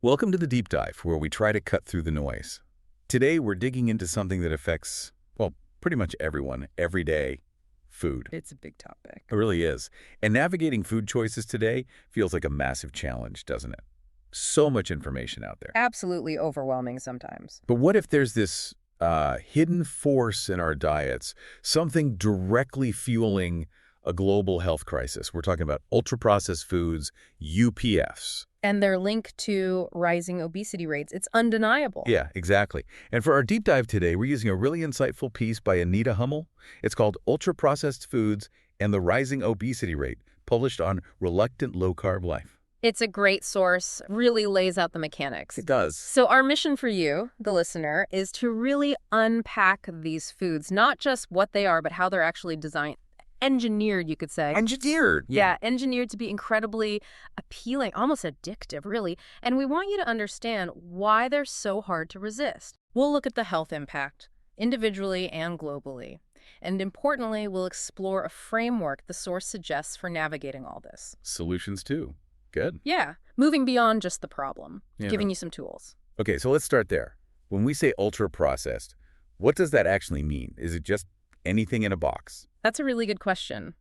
Welcome to the Deep Dive, where we try to cut through the noise. Today, we're digging into something that affects, well, pretty much everyone, every day: food. It's a big topic. It really is. And navigating food choices today feels like a massive challenge, doesn't it? So much information out there. Absolutely overwhelming sometimes. But what if there's this hidden force in our diets, something directly fueling a global health crisis? We're talking about ultra-processed foods, UPFs. And their link to rising obesity rates, it's undeniable. Yeah, exactly. And for our deep dive today, we're using a really insightful piece by Anita Hummel. It's called Ultra-Processed Foods and the Rising Obesity Rate, published on Reluctant Low Carb Life. It's a great source, really lays out the mechanics. It does. So our mission for you, the listener, is to really unpack these foods, not just what they are, but how they're actually designed. Engineered, you could say. Engineered. Yeah, engineered to be incredibly appealing, almost addictive, really. And we want you to understand why they're so hard to resist. We'll look at the health impact, individually and globally. And importantly, we'll explore a framework the source suggests for navigating all this. Solutions too. Good. Yeah, moving beyond just the problem, giving you some tools. Okay, so let's start there. When we say ultra-processed, what does that actually mean? Is it just anything in a box? That's a really good question.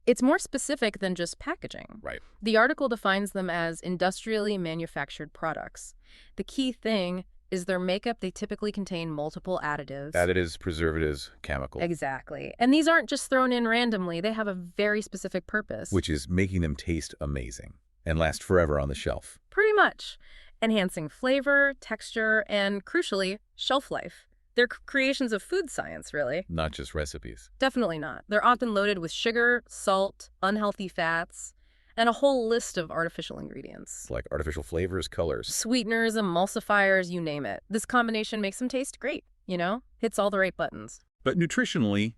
It's more specific than just packaging. Right. The article defines them as industrially manufactured products. The key thing is their makeup. They typically contain multiple additives. Additives, preservatives, chemicals. Exactly. And these aren't just thrown in randomly. They have a very specific purpose. Which is making them taste amazing and last forever on the shelf. Pretty much. Enhancing flavor, texture, and crucially, shelf life. They're creations of food science, really. Not just recipes. Definitely not. They're often loaded with sugar, salt, unhealthy fats, and a whole list of artificial ingredients. Like artificial flavors, colors. Sweeteners, emulsifiers, you name it. This combination makes them taste great, Hits all the right buttons. But nutritionally,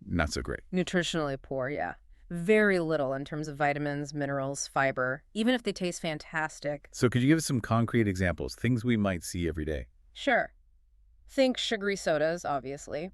not so great. Nutritionally poor, yeah. Very little in terms of vitamins, minerals, fiber, even if they taste fantastic. So could you give us some concrete examples, things we might see every day? Sure. Think sugary sodas, obviously.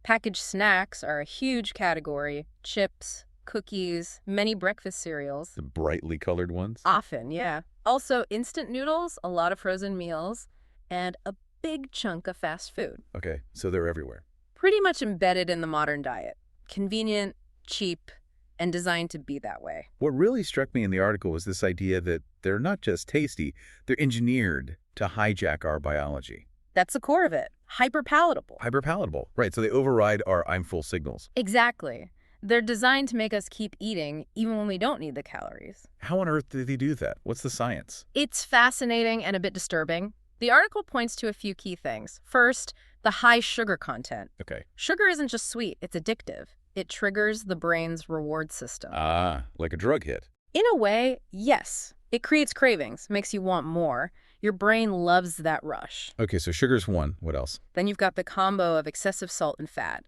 Packaged snacks are a huge category. Chips, cookies, many breakfast cereals. The brightly colored ones? Often, yeah. Also, instant noodles, a lot of frozen meals, and a big chunk of fast food. Okay, so they're everywhere. Pretty much embedded in the modern diet. Convenient, cheap, and designed to be that way. What really struck me in the article was this idea that they're not just tasty, they're engineered to hijack our biology. That's the core of it. Hyper-palatable. Hyper-palatable. Right, so they override our I'm full signals. Exactly. They're designed to make us keep eating even when we don't need the calories. How on earth do they do that? What's the science? It's fascinating and a bit disturbing. The article points to a few key things. First, the high sugar content. Okay. Sugar isn't just sweet, it's addictive. It triggers the brain's reward system. Ah, like a drug hit. In a way, yes. It creates cravings, makes you want more. Your brain loves that rush. Okay, so sugar's one. What else? Then you've got the combo of excessive salt and fat.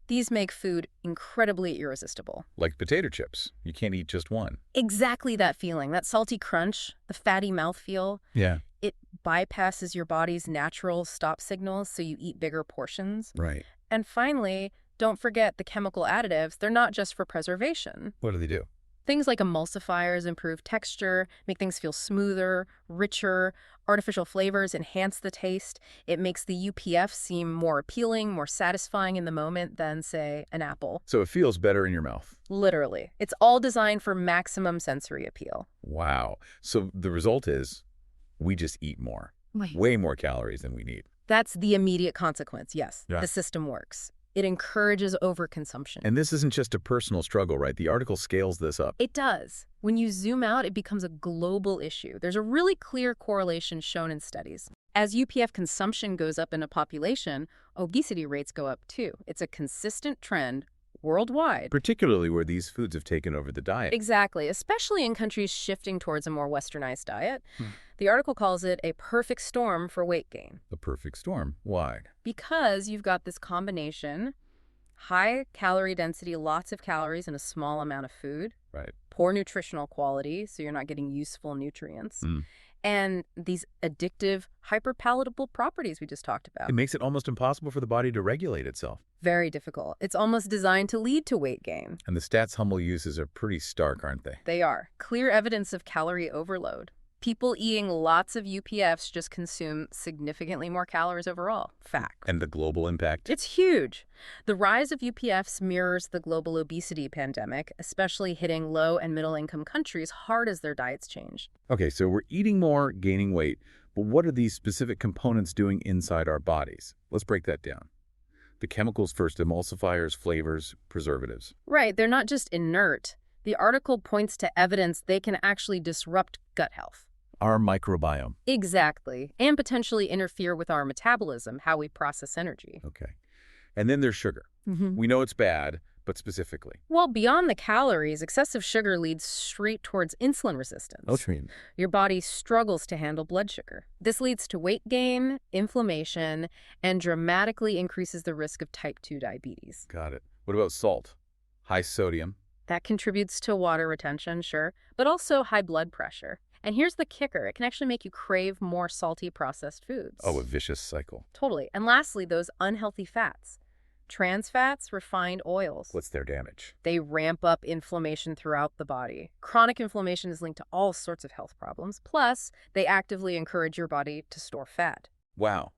These make food incredibly irresistible. Like potato chips. You can't eat just one. Exactly that feeling, that salty crunch, the fatty mouthfeel. Yeah. It bypasses your body's natural stop signals, so you eat bigger portions. Right. And finally, don't forget the chemical additives. They're not just for preservation. What do they do? Things like emulsifiers improve texture, make things feel smoother, richer. Artificial flavors enhance the taste. It makes the UPF seem more appealing, more satisfying in the moment than, say, an apple. So it feels better in your mouth. Literally. It's all designed for maximum sensory appeal. Wow. So the result is we just eat more. Way more calories than we need. That's the immediate consequence, yes. Yeah. The system works. It encourages overconsumption. And this isn't just a personal struggle, right? The article scales this up. It does. When you zoom out, it becomes a global issue. There's a really clear correlation shown in studies. As UPF consumption goes up in a population, obesity rates go up too. It's a consistent trend worldwide. Particularly where these foods have taken over the diet. Exactly, especially in countries shifting towards a more westernized diet. The article calls it a perfect storm for weight gain. The perfect storm. Why? Because you've got this combination, high calorie density, lots of calories in a small amount of food. Right. Poor nutritional quality, so you're not getting useful nutrients. And these addictive, hyper-palatable properties we just talked about. It makes it almost impossible for the body to regulate itself. Very difficult. It's almost designed to lead to weight gain. And the stats Hummel uses are pretty stark, aren't they? They are. Clear evidence of calorie overload. People eating lots of UPFs just consume significantly more calories overall. Fact. And the global impact? It's huge. The rise of UPFs mirrors the global obesity pandemic, especially hitting low and middle-income countries hard as their diets change. Okay, so we're eating more, gaining weight, but what are these specific components doing inside our bodies? Let's break that down. The chemicals first: emulsifiers, flavors, preservatives. Right, they're not just inert. The article points to evidence they can actually disrupt gut health. Our microbiome. Exactly, and potentially interfere with our metabolism, how we process energy. Okay. And then there's sugar. We know it's bad, but specifically. Well, beyond the calories, excessive sugar leads straight towards insulin resistance. Your body struggles to handle blood sugar. This leads to weight gain, inflammation, and dramatically increases the risk of type 2 diabetes. Got it. What about salt? High sodium. That contributes to water retention, sure, but also high blood pressure. And here's the kicker. It can actually make you crave more salty processed foods. Oh, a vicious cycle. Totally. And lastly, those unhealthy fats. Trans fats, refined oils. What's their damage? They ramp up inflammation throughout the body. Chronic inflammation is linked to all sorts of health problems. Plus, they actively encourage your body to store fat. Wow.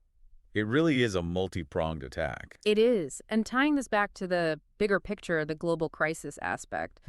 It really is a multi-pronged attack. It is. And tying this back to the bigger picture, the global crisis aspect,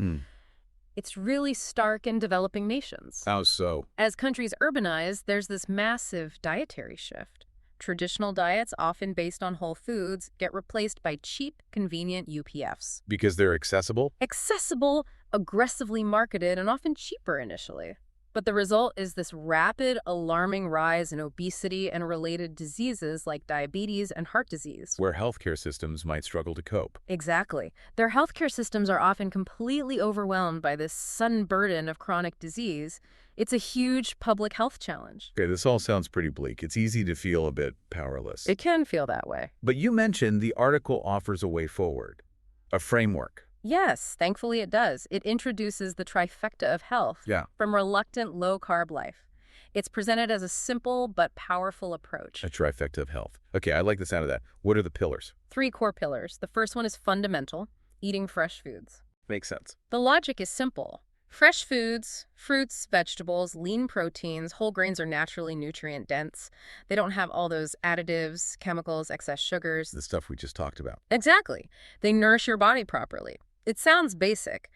it's really stark in developing nations. How so? As countries urbanize, there's this massive dietary shift. Traditional diets, often based on whole foods, get replaced by cheap, convenient UPFs. Because they're accessible? Accessible, aggressively marketed, and often cheaper initially. But the result is this rapid, alarming rise in obesity and related diseases like diabetes and heart disease. Where healthcare systems might struggle to cope. Exactly. Their healthcare systems are often completely overwhelmed by this sudden burden of chronic disease. It's a huge public health challenge. Okay, this all sounds pretty bleak. It's easy to feel a bit powerless. It can feel that way. But you mentioned the article offers a way forward, a framework. Yes, thankfully it does. It introduces the Trifecta of Health from Reluctant Low Carb Life. It's presented as a simple but powerful approach. A trifecta of health. Okay, I like the sound of that. What are the pillars? 3 core pillars. The first one is fundamental, eating fresh foods. Makes sense. The logic is simple. Fresh foods, fruits, vegetables, lean proteins, whole grains are naturally nutrient dense. They don't have all those additives, chemicals, excess sugars. The stuff we just talked about. Exactly. They nourish your body properly. It sounds basic,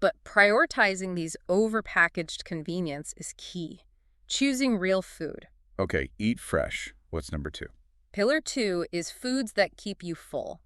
but prioritizing these overpackaged convenience is key. Choosing real food. Okay, eat fresh. What's number 2? Pillar 2 is foods that keep you full.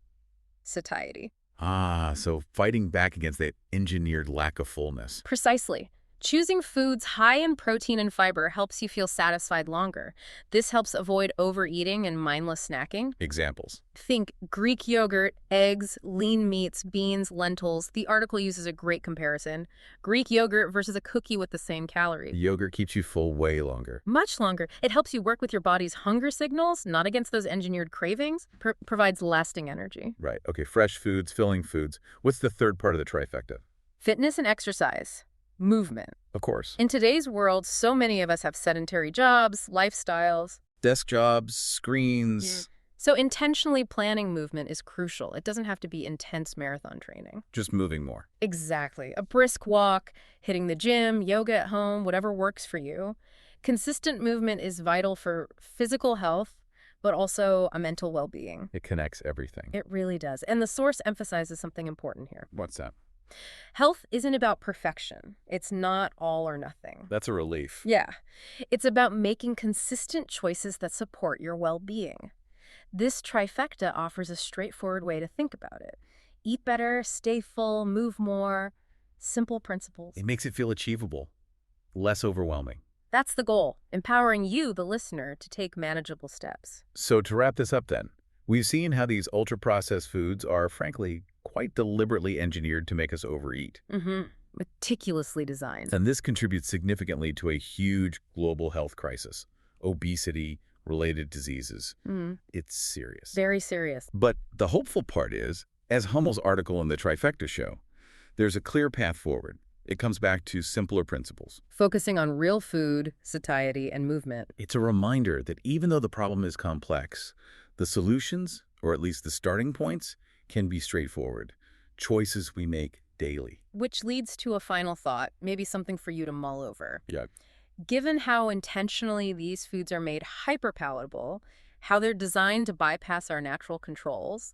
Satiety. So fighting back against that engineered lack of fullness. Precisely. Choosing foods high in protein and fiber helps you feel satisfied longer. This helps avoid overeating and mindless snacking. Examples. Think Greek yogurt, eggs, lean meats, beans, lentils. The article uses a great comparison. Greek yogurt versus a cookie with the same calories. Yogurt keeps you full way longer. Much longer. It helps you work with your body's hunger signals, not against those engineered cravings. Provides lasting energy. Right. Okay, fresh foods, filling foods. What's the third part of the trifecta? Fitness and exercise. Movement. Of course. In today's world, so many of us have sedentary jobs, lifestyles. Desk jobs, screens. So intentionally planning movement is crucial. It doesn't have to be intense marathon training. Just moving more. Exactly. A brisk walk, hitting the gym, yoga at home, whatever works for you. Consistent movement is vital for physical health, but also a mental well-being. It connects everything. It really does. And the source emphasizes something important here. What's that? Health isn't about perfection. It's not all or nothing. That's a relief. Yeah. It's about making consistent choices that support your well-being. This trifecta offers a straightforward way to think about it. Eat better, stay full, move more. Simple principles. It makes it feel achievable, less overwhelming. That's the goal, empowering you, the listener, to take manageable steps. So to wrap this up then, we've seen how these ultra-processed foods are, frankly, quite deliberately engineered to make us overeat. Meticulously designed. And this contributes significantly to a huge global health crisis. Obesity, related diseases. It's serious. Very serious. But the hopeful part is, as Hummel's article in the Trifecta show, there's a clear path forward. It comes back to simpler principles. Focusing on real food, satiety, and movement. It's a reminder that even though the problem is complex, the solutions, or at least the starting points, can be straightforward. Choices we make daily. Which leads to a final thought, maybe something for you to mull over. Yeah. Given how intentionally these foods are made hyper-palatable, how they're designed to bypass our natural controls,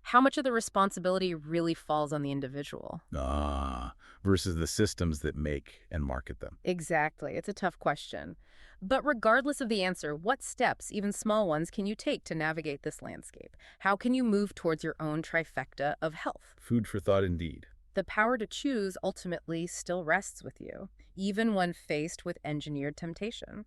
how much of the responsibility really falls on the individual? Ah, versus the systems that make and market them. Exactly. It's a tough question. But regardless of the answer, what steps, even small ones, can you take to navigate this landscape? How can you move towards your own trifecta of health? Food for thought indeed. The power to choose ultimately still rests with you, even when faced with engineered temptation.